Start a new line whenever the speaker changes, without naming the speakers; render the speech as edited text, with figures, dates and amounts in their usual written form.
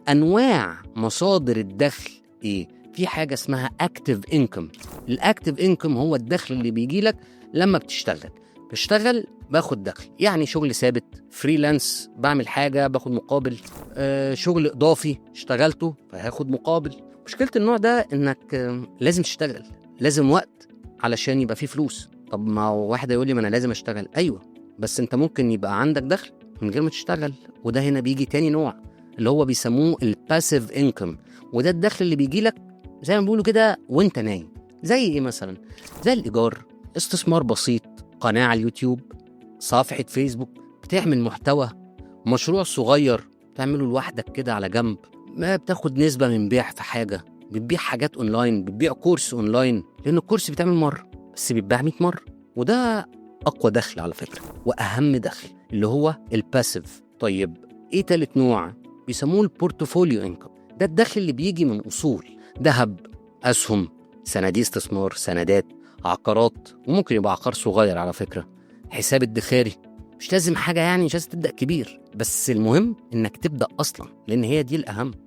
أنواع مصادر الدخل إيه؟ في حاجة اسمها اكتيف انكم. الاكتيف انكم هو الدخل اللي بيجي لك لما بشتغل باخد دخل، يعني شغل ثابت، فريلانس، بعمل حاجة باخد مقابل، شغل إضافي اشتغلته فهاخد مقابل. مشكلة النوع ده إنك لازم تشتغل، لازم وقت علشان يبقى فيه فلوس. طب ما واحد يقول لي ما أنا لازم أشتغل، أيوة، بس أنت ممكن يبقى عندك دخل من غير ما تشتغل، وده هنا بيجي تاني نوع اللي هو بيسموه الباسيف انكم، وده الدخل اللي بيجي لك زي ما بيقولوا كده وانت نايم. زي ايه مثلا؟ زي الإيجار، استثمار بسيط، قناة على اليوتيوب، صفحة فيسبوك، بتعمل محتوى، مشروع صغير تعمله لوحدك كده على جنب، ما بتاخد نسبة من بيع في حاجة، بتبيع حاجات اونلاين، بتبيع كورس اونلاين، لأن الكورس بيتعمل مرة بس بيتباع 100 مرة. وده أقوى دخل على فكرة وأهم دخل اللي هو الباسيف. طيب إيه تالت نوع؟ بيسموه البورتفوليو إنكم. ده الدخل اللي بيجي من أصول، ذهب، أسهم، صناديق استثمار، سندات، عقارات، وممكن يبقى عقار صغير على فكرة، حساب ادخاري. مش لازم حاجة، يعني مش لازم تبدأ كبير، بس المهم إنك تبدأ أصلا، لأن هي دي الأهم.